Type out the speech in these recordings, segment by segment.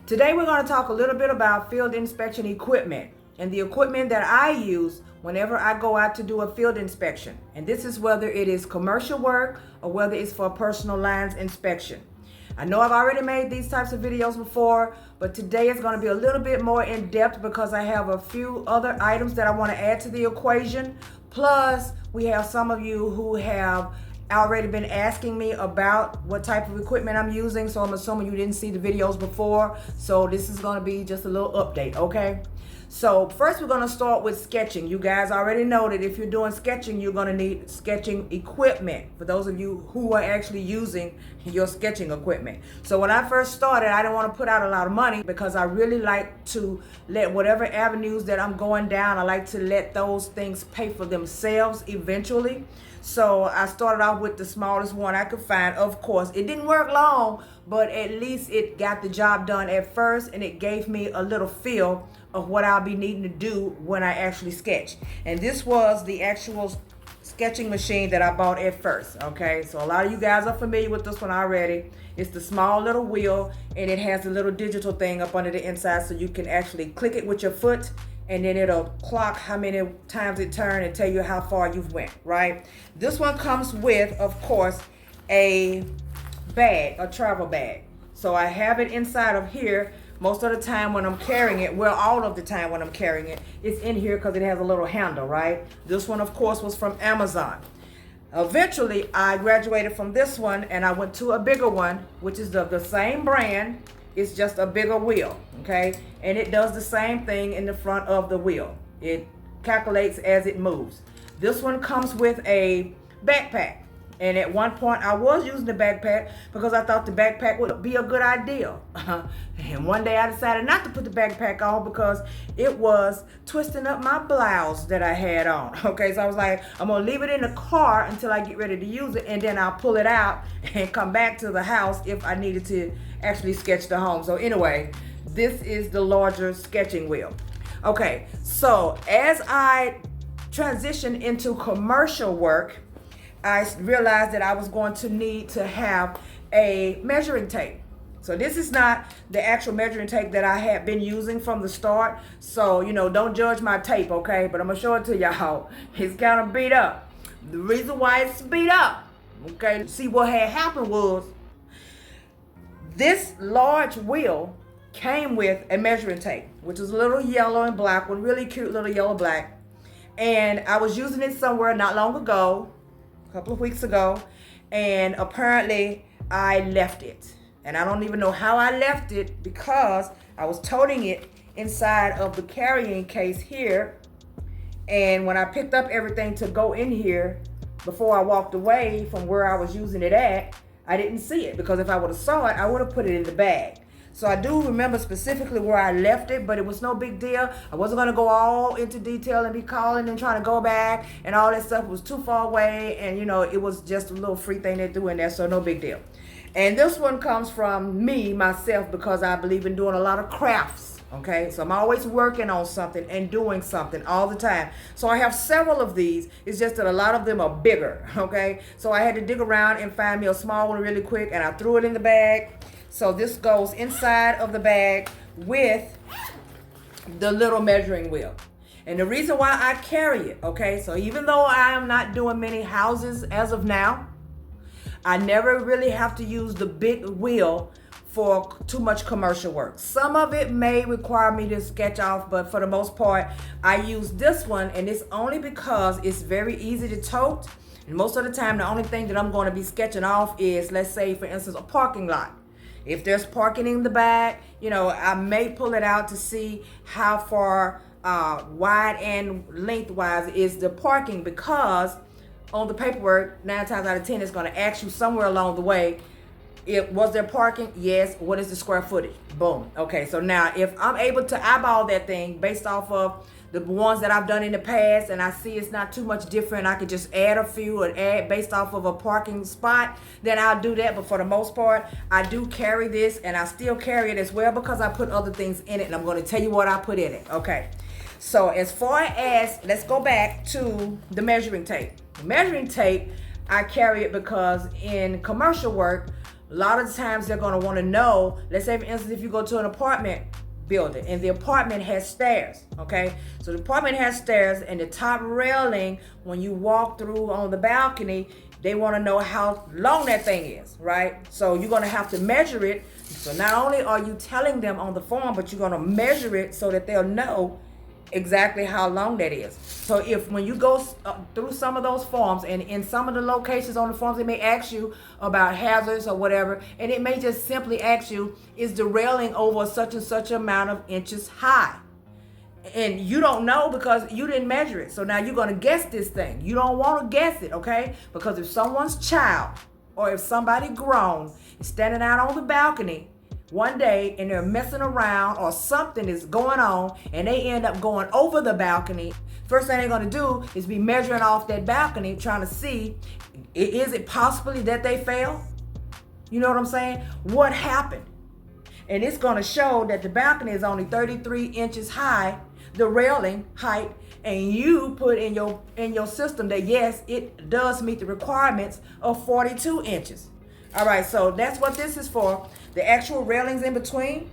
Today we're going to talk a little bit about field inspection equipment and the equipment that I use whenever I go out to do a field inspection. And this is whether it is commercial work or whether it's for personal lines inspection. I know I've already made these types of videos before, but today is going to be a little bit more in depth because I have a few other items that I want to add to the equation. Plus, we have some of you who have already been asking me about what type of equipment I'm using, so I'm assuming you didn't see the videos before, so this is going to be just a little update, okay? So first we're going to start with sketching. You guys already know that if you're doing sketching, you're going to need sketching equipment for those of you who are actually using your sketching equipment. So when I first started, I didn't want to put out a lot of money because I really like to let whatever avenues that I'm going down, I like to let those things pay for themselves eventually. So I started off with the smallest one I could find. Of course, it didn't work long, but at least it got the job done at first, and it gave me a little feel of what I'll be needing to do when I actually sketch. And this was the actual sketching machine that I bought at first, okay? So a lot of you guys are familiar with this one already. It's the small little wheel, and it has a little digital thing up under the inside so you can actually click it with your foot, and then it'll clock how many times it turned and tell you how far you've went, right? This one comes with, of course, a bag, a travel bag. So I have it inside of here most of the time when I'm carrying it. Well, all of the time when I'm carrying it, it's in here because it has a little handle, right? This one, of course, was from Amazon. Eventually, I graduated from this one and I went to a bigger one, which is the same brand. It's just a bigger wheel, okay? And it does the same thing in the front of the wheel. It calculates as it moves. This one comes with a backpack. And at one point, I was using the backpack because I thought the backpack would be a good idea. And one day I decided not to put the backpack on because it was twisting up my blouse that I had on. Okay, so I was like, I'm gonna leave it in the car until I get ready to use it, and then I'll pull it out and come back to the house if I needed to actually sketch the home. So anyway, this is the larger sketching wheel. Okay, so as I transition into commercial work, I realized that I was going to need to have a measuring tape. So this is not the actual measuring tape that I had been using from the start. So, don't judge my tape, okay? But I'm gonna show it to y'all. It's kind of beat up. The reason why it's beat up, okay? See, what had happened was this large wheel came with a measuring tape, which is a little yellow and black one, really cute little yellow black. And I was using it somewhere not long ago, couple of weeks ago, and apparently I left it, and I don't even know how I left it because I was toting it inside of the carrying case here, and when I picked up everything to go in here before I walked away from where I was using it at, I didn't see it, because if I would have saw it, I would have put it in the bag. So I do remember specifically where I left it, but it was no big deal. I wasn't going to go all into detail and be calling and trying to go back and all that stuff. It was too far away, and it was just a little free thing they do in there, so no big deal. And this one comes from me, myself, because I believe in doing a lot of crafts, okay? So I'm always working on something and doing something all the time. So I have several of these. It's just that a lot of them are bigger, okay? So I had to dig around and find me a small one really quick, and I threw it in the bag. So this goes inside of the bag with the little measuring wheel. And the reason why I carry it, okay, so even though I am not doing many houses as of now, I never really have to use the big wheel for too much commercial work. Some of it may require me to sketch off, but for the most part, I use this one, and it's only because it's very easy to tote. And most of the time, the only thing that I'm going to be sketching off is, let's say, for instance, a parking lot. If there's parking in the back, I may pull it out to see how far wide and lengthwise is the parking, because on the paperwork, 9 times out of 10, it's going to ask you somewhere along the way, was there parking? Yes. What is the square footage? Boom. Okay, so now if I'm able to eyeball that thing based off of the ones that I've done in the past, and I see it's not too much different, I could just add a few and add based off of a parking spot, then I'll do that. But for the most part, I do carry this, and I still carry it as well because I put other things in it, and I'm going to tell you what I put in it. Okay, so as far as, let's go back to the measuring tape. The measuring tape, I carry it because in commercial work, a lot of the times they're going to want to know, let's say for instance, if you go to an apartment building and the apartment has stairs, okay? So the apartment has stairs, and the top railing, when you walk through on the balcony, they want to know how long that thing is, right? So you're going to have to measure it. So not only are you telling them on the form, but you're going to measure it so that they'll know exactly how long that is. So if when you go through some of those forms, and in some of the locations on the forms, they may ask you about hazards or whatever, and it may just simply ask you, is the railing over such and such amount of inches high? And you don't know because you didn't measure it. So now you're going to guess this thing. You don't want to guess it, okay? Because if someone's child or if somebody grown is standing out on the balcony one day and they're messing around or something is going on and they end up going over the balcony, first thing they're going to do is be measuring off that balcony, trying to see, is it possibly that they fell? You know what I'm saying? What happened? And it's going to show that the balcony is only 33 inches high, the railing height, and you put in your system that yes, it does meet the requirements of 42 inches. All right, so that's what this is for. The actual railings in between,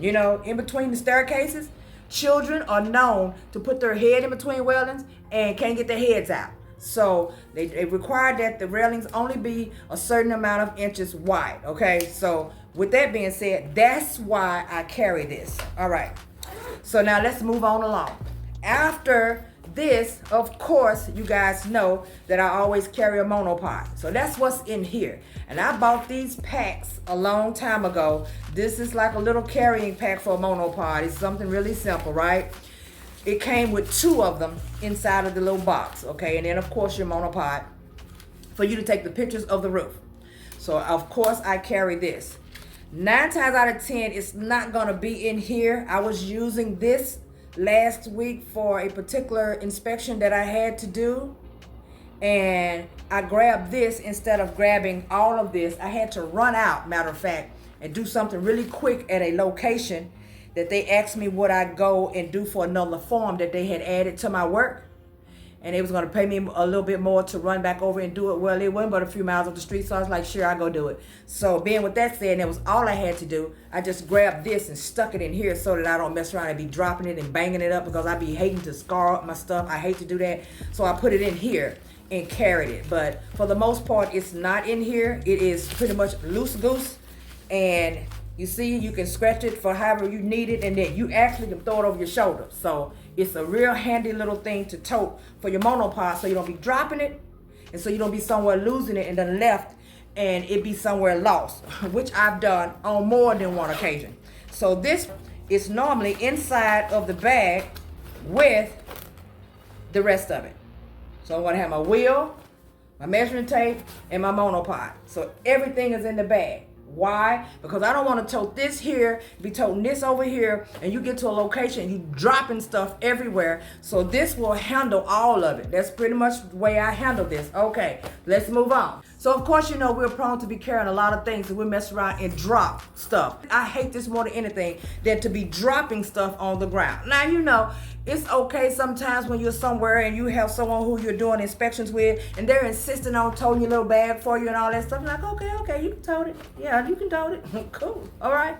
in between the staircases, children are known to put their head in between railings and can't get their heads out. So they require that the railings only be a certain amount of inches wide, okay? So with that being said, that's why I carry this. All right, so now let's move on along. After this, of course, you guys know that I always carry a monopod. So that's what's in here. And I bought these packs a long time ago. This is like a little carrying pack for a monopod. It's something really simple, right? It came with 2 of them inside of the little box, okay? And then, of course, your monopod for you to take the pictures of the roof. So, of course, I carry this. 9 times out of 10, it's not going to be in here. I was using this last week for a particular inspection that I had to do. And I grabbed this instead of grabbing all of this. I had to run out, matter of fact, and do something really quick at a location that they asked me would I go and do for another form that they had added to my work. And it was going to pay me a little bit more to run back over and do it. Well, it wasn't but a few miles up the street, so I was like, sure, I'll go do it. So being with that said, and that was all I had to do, I just grabbed this and stuck it in here so that I don't mess around and be dropping it and banging it up, because I be hating to scar up my stuff. I hate to do that. So I put it in here and carried it. But for the most part, it's not in here. It is pretty much loose goose. And you see, you can scratch it for however you need it, and then you actually can throw it over your shoulder. So it's a real handy little thing to tote for your monopod, so you don't be dropping it, and so you don't be somewhere losing it and then left and it be somewhere lost, which I've done on more than one occasion. So this is normally inside of the bag with the rest of it. So I'm going to have my wheel, my measuring tape, and my monopod. So everything is in the bag. Why? Because I don't want to tote this here, be toting this over here, and you get to a location, you dropping stuff everywhere. So this will handle all of it. That's pretty much the way I handle this. Okay, let's move on. So of course, we're prone to be carrying a lot of things, and we mess around and drop stuff. I hate this more than anything than to be dropping stuff on the ground. Now, it's okay sometimes when you're somewhere and you have someone who you're doing inspections with, and they're insisting on toting your little bag for you and all that stuff. Like, okay, you can tote it. Yeah, you can tote it. Cool. All right.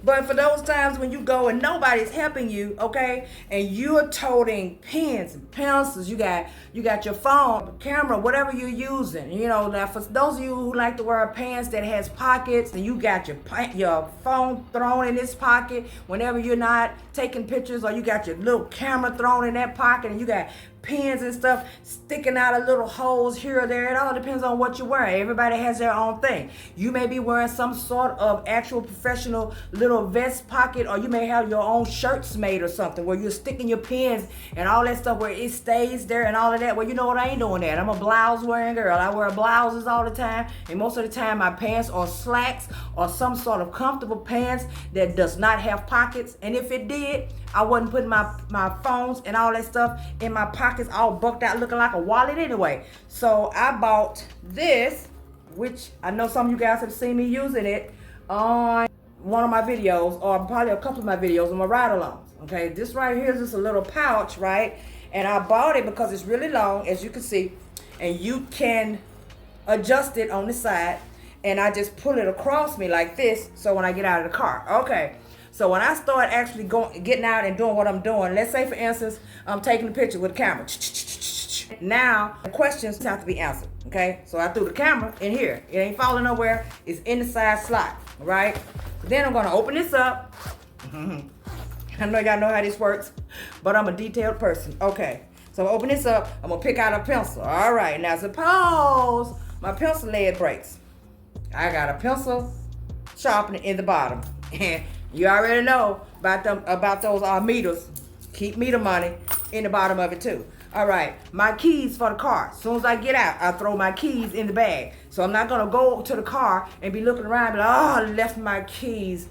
But for those times when you go and nobody's helping you, okay, and you're toting pens and pencils, you got your phone, camera, whatever you're using. Now for those of you who like to wear pants that has pockets, and you got your phone thrown in this pocket whenever you're not taking pictures, or you got your little camera thrown in that pocket, and you got pens and stuff sticking out of little holes here or there. It all depends on what you're wearing. Everybody has their own thing. You may be wearing some sort of actual professional little vest pocket, or you may have your own shirts made or something where you're sticking your pens and all that stuff where it stays there and all of that. Well, you know what? I ain't doing that. I'm a blouse wearing girl. I wear blouses all the time, and most of the time my pants are slacks or some sort of comfortable pants that does not have pockets. And if it did, I wasn't putting my phones and all that stuff in my pockets all bucked out looking like a wallet anyway. So I bought this, which I know some of you guys have seen me using it on one of my videos, or probably a couple of my videos on my ride-alongs. Okay, this right here is just a little pouch, right? And I bought it because it's really long, as you can see, and you can adjust it on the side. and I just pull it across me like this, so when I get out of the car. Okay. So when I start actually getting out and doing what I'm doing, let's say for instance, I'm taking a picture with a camera. Now, the questions have to be answered, okay? So I threw the camera in here. It ain't falling nowhere. It's in the side slot, right? Then I'm gonna open this up. I know y'all know how this works, but I'm a detailed person. Okay, so I open this up. I'm gonna pick out a pencil. All right, now suppose my pencil lead breaks. I got a pencil sharpener in the bottom. And you already know about those meters. Keep meter money in the bottom of it too. All right, my keys for the car. As soon as I get out, I throw my keys in the bag. So I'm not gonna go to the car and be looking around and be like, oh, I left my keys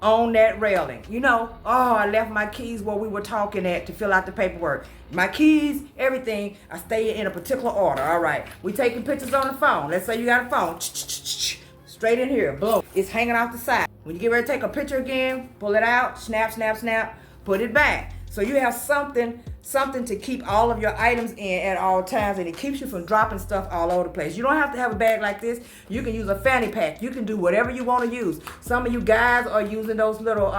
on that railing. You know, oh, I left my keys where we were talking at to fill out the paperwork. My keys, everything, I stay in a particular order. All right, we taking pictures on the phone. Let's say you got a phone. Straight in here, boom. It's hanging off the side. When you get ready to take a picture again, pull it out, snap, snap, snap, put it back. So you have something to keep all of your items in at all times, and it keeps you from dropping stuff all over the place. You don't have to have a bag like this. You can use a fanny pack. You can do whatever you want to use. Some of you guys are using those little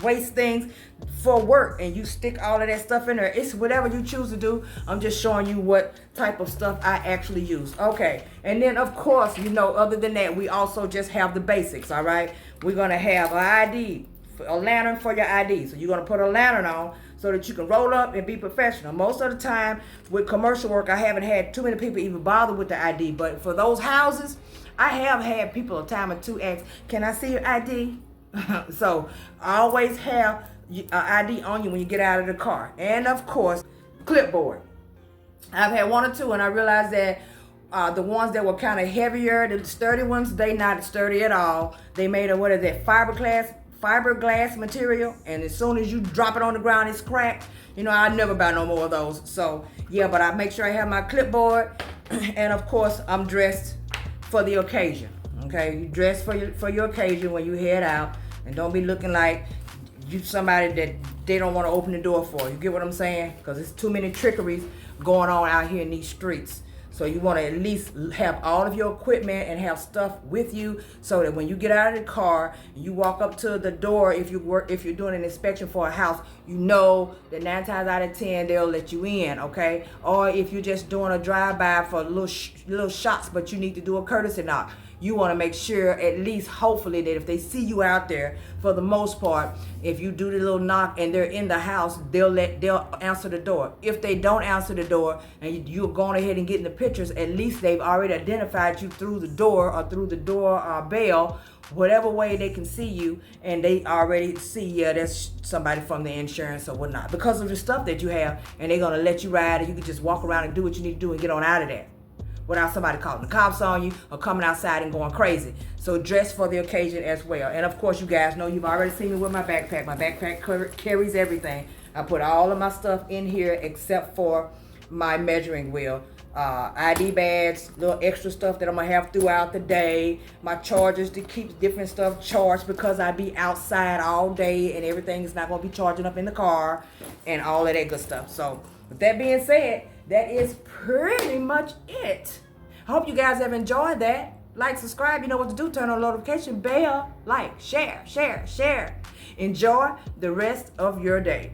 waste things for work, and you stick all of that stuff in there. It's whatever you choose to do. I'm just showing you what type of stuff I actually use. Okay, and then of course, you know, other than that, we also just have the basics. All right, we're gonna have an ID, a lantern for your ID. So you're gonna put a lantern on so that you can roll up and be professional. Most of the time with commercial work, I haven't had too many people even bother with the ID, but for those houses, I have had people a time or two ask, can I see your ID? So I always have an ID on you when you get out of the car. And of course, clipboard. I've had one or two, and I realized that the ones that were kind of heavier, the sturdy ones, they not sturdy at all. They made a, what is that, fiberglass material, and as soon as you drop it on the ground, it's cracked. You know, I never buy no more of those. So yeah, but I make sure I have my clipboard, and of course I'm dressed for the occasion. Okay, you dress for your occasion when you head out, and don't be looking like you somebody that they don't want to open the door for. You get what I'm saying? Because there's too many trickeries going on out here in these streets. So you want to at least have all of your equipment and have stuff with you, so that when you get out of the car, you walk up to the door, if you're doing an inspection for a house, you know that 9 times out of 10 they'll let you in, okay? Or if you're just doing a drive-by for little shots, but you need to do a courtesy knock, you want to make sure, at least hopefully, that if they see you out there, for the most part, if you do the little knock and they're in the house, they'll answer the door. If they don't answer the door and you're going ahead and getting the pictures, at least they've already identified you through the door or through the door bell, whatever way they can see you, and they already see, yeah, that's somebody from the insurance or whatnot, because of the stuff that you have, and they're going to let you ride, and you can just walk around and do what you need to do and get on out of there without somebody calling the cops on you or coming outside and going crazy. So dress for the occasion as well. And of course, you guys know, you've already seen me with my backpack. My backpack carries everything. I put all of my stuff in here except for my measuring wheel, ID bags, little extra stuff that I'm gonna have throughout the day, my chargers to keep different stuff charged, because I be outside all day and everything is not gonna be charging up in the car, and all of that good stuff. So with that being said, that is pretty much it. I hope you guys have enjoyed that. Like, subscribe, you know what to do. Turn on the notification bell. Like, share. Enjoy the rest of your day.